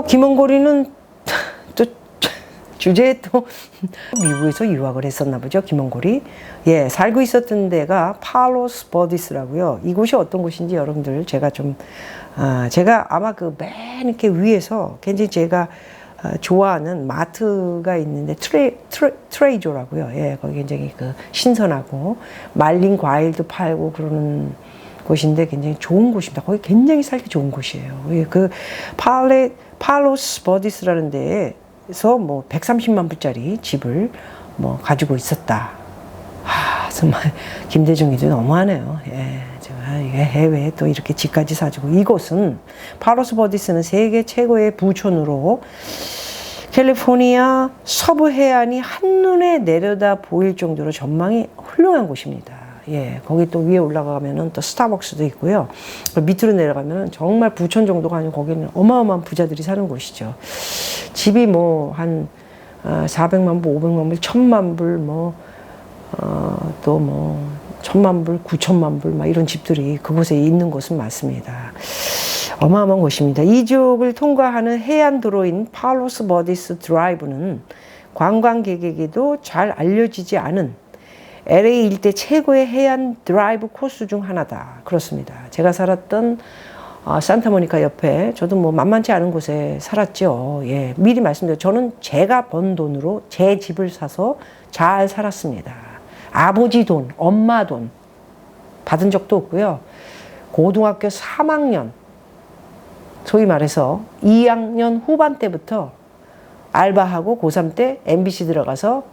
또 김원고리는 또 주제에 또 미국에서 유학을 했었나 보죠. 김원고리. 예, 살고 있었던 데가 팔로스 버디스라고요. 이곳이 어떤 곳인지 여러분들 제가 좀 제가 아마 그 맨 이렇게 위에서 굉장히 제가 좋아하는 마트가 있는데 트레이조라고요. 예, 거기 굉장히 그 신선하고 말린 과일도 팔고 그러는 곳인데 굉장히 좋은 곳입니다. 거기 굉장히 살기 좋은 곳이에요. 예, 그 팔로스 버디스라는 데에서 뭐 130만 불짜리 집을 뭐 가지고 있었다. 정말 김대중이도 너무하네요. 예, 해외에 또 이렇게 집까지 사주고. 이곳은 팔로스 버디스는 세계 최고의 부촌으로 캘리포니아 서부 해안이 한눈에 내려다 보일 정도로 전망이 훌륭한 곳입니다. 예, 거기 또 위에 올라가면은 또 스타벅스도 있고요. 밑으로 내려가면은 정말 부촌 정도가 아니고 거기는 어마어마한 부자들이 사는 곳이죠. 집이 뭐 한 400만 불, 500만 불, 1000만 불, 또 뭐 1000만 불, 9천만 불 막 이런 집들이 그곳에 있는 곳은 많습니다. 어마어마한 곳입니다. 이 지역을 통과하는 해안도로인 팔로스 버디스 드라이브는 관광객에게도 잘 알려지지 않은 LA 일대 최고의 해안 드라이브 코스 중 하나다. 그렇습니다. 제가 살았던 산타모니카 옆에 저도 뭐 만만치 않은 곳에 살았죠. 예, 미리 말씀드려요. 저는 제가 번 돈으로 제 집을 사서 잘 살았습니다. 아버지 돈, 엄마 돈 받은 적도 없고요. 고등학교 3학년, 소위 말해서 2학년 후반 때부터 알바하고 고3 때 MBC 들어가서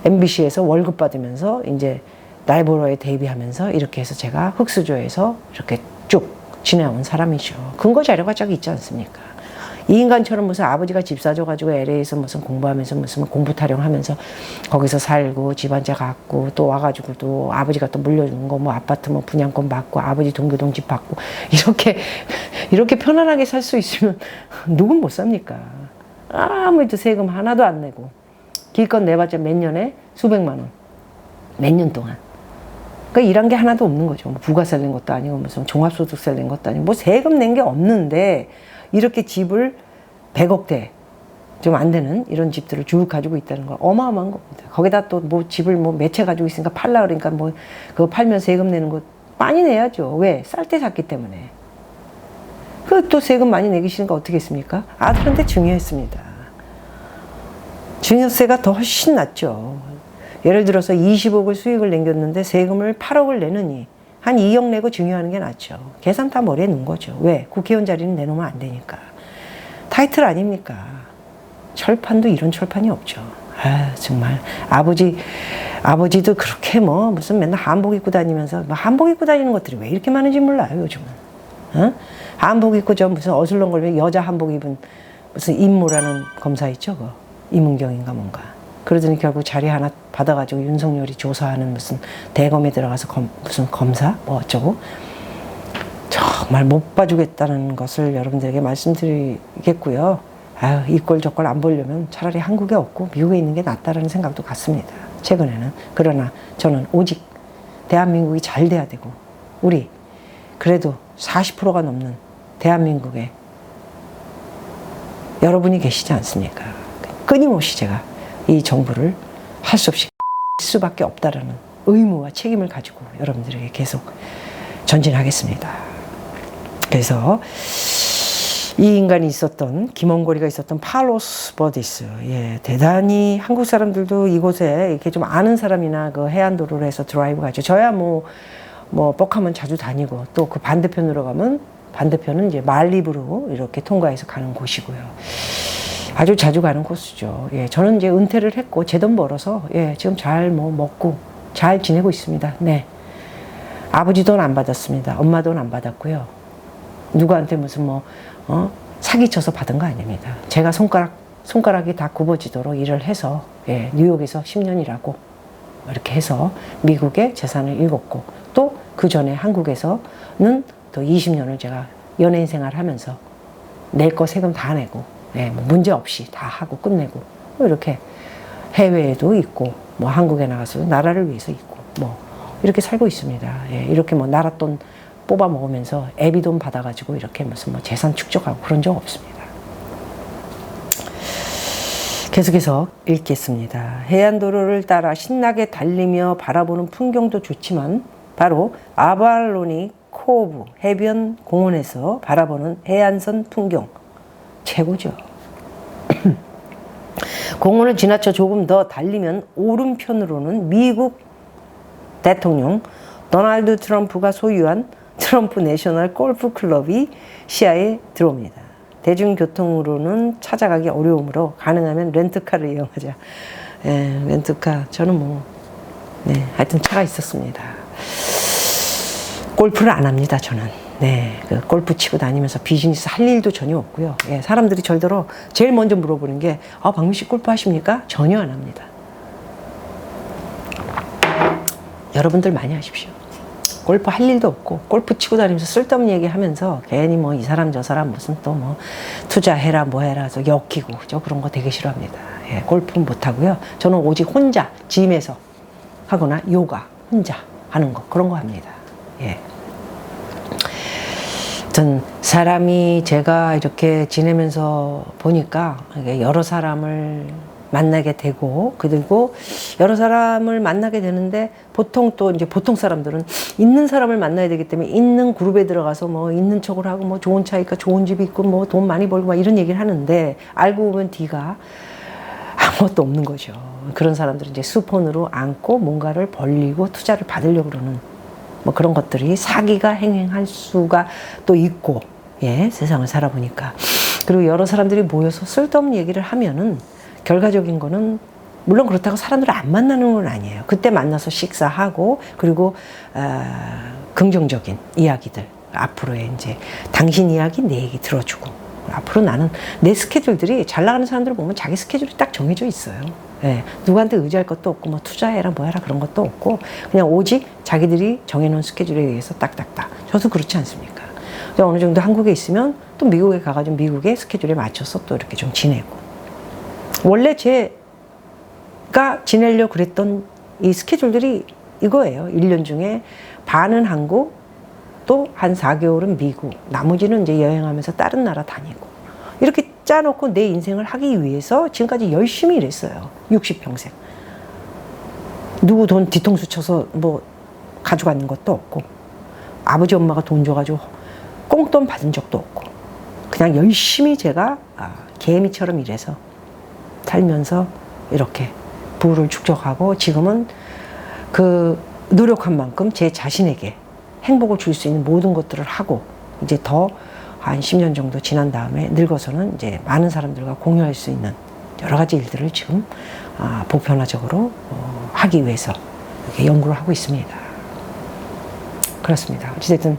MBC에서 월급 받으면서 이제 날보러에 데뷔하면서 이렇게 해서 제가 흑수저에서 이렇게 쭉 지내온 사람이죠. 근거 자료가 쫙 있지 않습니까? 이 인간처럼 무슨 아버지가 집 사줘가지고 LA에서 무슨 공부하면서 무슨 공부 타령하면서 거기서 살고 집 한 채 갖고 또 와가지고 또 아버지가 또 물려주는 거 뭐 아파트 뭐 분양권 받고 아버지 동교동 집 받고 이렇게 편안하게 살 수 있으면 누군 못 삽니까? 아무래도 세금 하나도 안 내고 기껏 내봤자 몇 년에 수백만 원. 몇 년 동안. 그러니까 일한 게 하나도 없는 거죠. 뭐 부가세 낸 것도 아니고 무슨 종합소득세 낸 것도 아니고 뭐 세금 낸 게 없는데 이렇게 집을 100억대 좀 안 되는 이런 집들을 쭉 가지고 있다는 건 어마어마한 겁니다. 거기다 또 뭐 집을 뭐 몇 채 가지고 있으니까 팔라 그러니까 뭐 그거 팔면 세금 내는 거 많이 내야죠. 왜? 쌀 때 샀기 때문에. 그 또 세금 많이 내기 싫으니까 어떻게 했습니까? 아들한테 증여했습니다. 증여세가 더 훨씬 낫죠. 예를 들어서 20억을 수익을 남겼는데 세금을 8억을 내느니 한 2억 내고 증여하는 게 낫죠. 계산 다 머리에 넣은 거죠. 왜? 국회의원 자리는 내놓으면 안 되니까. 타이틀 아닙니까? 철판도 이런 철판이 없죠. 정말 아버지도 그렇게 뭐 무슨 맨날 한복 입고 다니면서 뭐 한복 입고 다니는 것들이 왜 이렇게 많은지 몰라요, 요즘은. 한복 입고 저 무슨 어슬렁거리면 여자 한복 입은 무슨 임모라는 검사 있죠, 그거. 이문경인가 뭔가. 그러더니 결국 자리 하나 받아가지고 윤석열이 조사하는 무슨 대검에 들어가서 무슨 검사? 뭐 어쩌고. 정말 못 봐주겠다는 것을 여러분들에게 말씀드리겠고요. 이 꼴 저 꼴 안 보려면 차라리 한국에 없고 미국에 있는 게 낫다라는 생각도 같습니다. 최근에는. 그러나 저는 오직 대한민국이 잘 돼야 되고 우리 그래도 40%가 넘는 대한민국에 여러분이 계시지 않습니까? 끊임없이 제가 이 정부를 할 수 없이 수밖에 없다라는 의무와 책임을 가지고 여러분들에게 계속 전진하겠습니다. 그래서 이 인간이 있었던 김원고리가 있었던 팔로스 버디스, 예, 대단히 한국 사람들도 이곳에 이렇게 좀 아는 사람이나 그 해안도로를 해서 드라이브 가죠. 저야 뭐 뻑하면 자주 다니고 또 그 반대편으로 가면 반대편은 이제 말리부로 이렇게 통과해서 가는 곳이고요. 아주 자주 가는 코스죠. 예, 저는 이제 은퇴를 했고 제 돈 벌어서 예, 지금 잘 먹고 잘 지내고 있습니다. 네, 아버지 돈 안 받았습니다. 엄마 돈 안 받았고요. 누구한테 무슨 사기쳐서 받은 거 아닙니다. 제가 손가락이 다 굽어지도록 일을 해서 예, 뉴욕에서 10년 일하고 이렇게 해서 미국에 재산을 읽었고 또 그 전에 한국에서는 또 20년을 제가 연예인 생활하면서 내 거 세금 다 내고 네, 뭐 문제 없이 다 하고 끝내고 뭐 이렇게 해외에도 있고 뭐 한국에 나가서 나라를 위해서 있고 뭐 이렇게 살고 있습니다. 예, 이렇게 뭐 나라 돈 뽑아 먹으면서 애비 돈 받아가지고 이렇게 무슨 뭐 재산 축적하고 그런 적 없습니다. 계속해서 읽겠습니다. 해안도로를 따라 신나게 달리며 바라보는 풍경도 좋지만 바로 아발로니 코브 해변 공원에서 바라보는 해안선 풍경 최고죠. 공원을 지나쳐 조금 더 달리면 오른편으로는 미국 대통령 도널드 트럼프가 소유한 트럼프 내셔널 골프 클럽이 시야에 들어옵니다. 대중교통으로는 찾아가기 어려우므로 가능하면 렌트카를 이용하자. 예, 렌트카. 저는 뭐, 네, 하여튼 차가 있었습니다. 골프를 안 합니다, 저는. 네, 그 골프 치고 다니면서 비즈니스 할 일도 전혀 없고요. 예, 사람들이 절대로 제일 먼저 물어보는 게, 박미 씨 골프 하십니까? 전혀 안 합니다. 여러분들 많이 하십시오. 골프 할 일도 없고 골프 치고 다니면서 쓸데없는 얘기 하면서 괜히 뭐 이 사람 저 사람 무슨 또 뭐 투자해라 뭐 해라 저 엮이고 저 그런 거 되게 싫어합니다. 예, 골프는 못 하고요. 저는 오직 혼자 짐에서 하거나 요가 혼자 하는 거 그런 거 합니다. 예. 전 사람이 제가 이렇게 지내면서 보니까 여러 사람을 만나게 되고 그리고 여러 사람을 만나게 되는데 보통 또 이제 보통 사람들은 있는 사람을 만나야 되기 때문에 있는 그룹에 들어가서 뭐 있는 척을 하고 뭐 좋은 차 있고 좋은 집 있고 뭐 돈 많이 벌고 막 이런 얘기를 하는데 알고 보면 뒤가 아무것도 없는 거죠. 그런 사람들은 이제 수폰으로 안고 뭔가를 벌리고 투자를 받으려고 그러는 뭐 그런 것들이 사기가 행행할 수가 또 있고 예 세상을 살아보니까 그리고 여러 사람들이 모여서 쓸데없는 얘기를 하면은 결과적인 거는 물론 그렇다고 사람들을 안 만나는 건 아니에요. 그때 만나서 식사하고 그리고 긍정적인 이야기들 앞으로의 이제 당신 이야기 내 얘기 들어주고 앞으로 나는 내 스케줄들이 잘 나가는 사람들을 보면 자기 스케줄이 딱 정해져 있어요. 예, 누구한테 의지할 것도 없고 뭐 투자해라 뭐 해라 그런 것도 없고 그냥 오직 자기들이 정해놓은 스케줄에 의해서 딱딱딱. 저도 그렇지 않습니까? 어느 정도 한국에 있으면 또 미국에 가가지고 미국의 스케줄에 맞춰서 또 이렇게 좀 지내고 원래 제가 지내려고 그랬던 이 스케줄들이 이거예요. 1년 중에 반은 한국, 또 한 4개월은 미국, 나머지는 이제 여행하면서 다른 나라 다니고. 이렇게 짜놓고 내 인생을 하기 위해서 지금까지 열심히 일했어요. 60평생. 누구 돈 뒤통수 쳐서 뭐 가져가는 것도 없고, 아버지 엄마가 돈 줘가지고 꽁돈 받은 적도 없고, 그냥 열심히 제가 개미처럼 일해서 살면서 이렇게 부를 축적하고 지금은 그 노력한 만큼 제 자신에게 행복을 줄 수 있는 모든 것들을 하고 이제 더 한 10년 정도 지난 다음에 늙어서는 이제 많은 사람들과 공유할 수 있는 여러 가지 일들을 지금 보편화적으로 하기 위해서 이렇게 연구를 하고 있습니다. 그렇습니다. 어찌됐든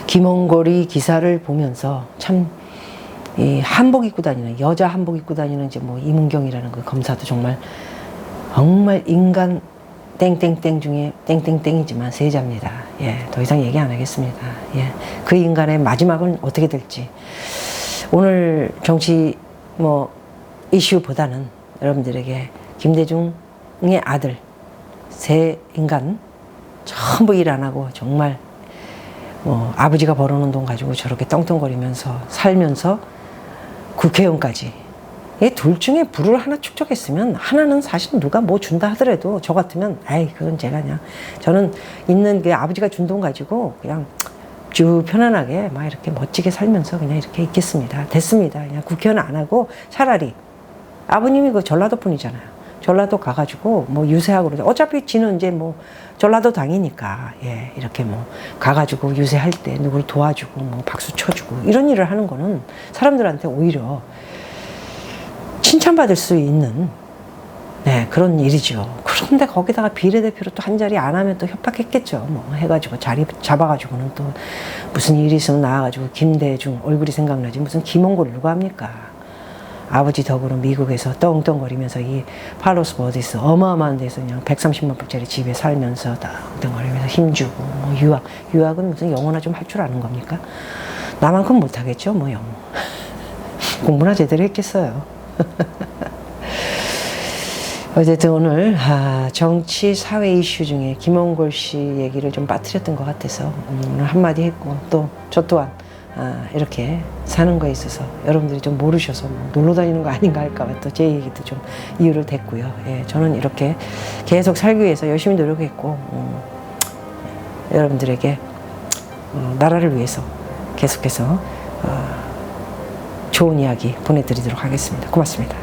김원걸이 기사를 보면서 참 이 한복 입고 다니는 여자 한복 입고 다니는 이제 뭐 이문경이라는 그 검사도 정말 인간 땡땡땡 중에 땡땡땡이지만 세자입니다. 예, 더 이상 얘기 안 하겠습니다. 예, 그 인간의 마지막은 어떻게 될지 오늘 정치 뭐 이슈보다는 여러분들에게 김대중의 아들 세 인간 전부 일 안 하고 정말 뭐 아버지가 벌어놓은 돈 가지고 저렇게 떵떵거리면서 살면서 국회의원까지 이 둘 중에 부를 하나 축적했으면 하나는 사실 누가 뭐 준다 하더라도 저 같으면 아이 그건 제가 그냥 저는 있는 그 아버지가 준 돈 가지고 그냥 쭉 편안하게 막 이렇게 멋지게 살면서 그냥 이렇게 있겠습니다. 됐습니다. 그냥 국회의원 안 하고 차라리 아버님이 그 전라도 분이잖아요. 전라도 가가지고 뭐 유세하고 그러죠. 어차피 지는 이제 뭐 전라도 당이니까 예 이렇게 뭐 가가지고 유세할 때 누구를 도와주고 뭐 박수 쳐주고 이런 일을 하는 거는 사람들한테 오히려 칭찬받을 수 있는 네 그런 일이죠. 그런데 거기다가 비례대표로 또 한 자리 안 하면 또 협박했겠죠. 뭐 해가지고 자리 잡아가지고는 또 무슨 일이 있으면 나와가지고 김대중 얼굴이 생각나지 무슨 김원걸 누가 합니까? 아버지 덕으로 미국에서 떵떵거리면서 이 팔로스 버디스 어마어마한 데서 그냥 130만 불짜리 집에 살면서 떵떵거리면서 힘주고 뭐 유학은 무슨 영어나 좀 할 줄 아는 겁니까? 나만큼 못하겠죠 뭐 영어 공부나 제대로 했겠어요. 어쨌든 오늘 정치 사회 이슈 중에 김원걸 씨 얘기를 좀 빠뜨렸던 것 같아서 오늘 한마디 했고 또 저 또한 이렇게 사는 거에 있어서 여러분들이 좀 모르셔서 뭐 놀러 다니는 거 아닌가 할까봐 또 제 얘기도 좀 이유를 댔고요. 예, 저는 이렇게 계속 살기 위해서 열심히 노력했고 여러분들에게 나라를 위해서 계속해서 좋은 이야기 보내드리도록 하겠습니다. 고맙습니다.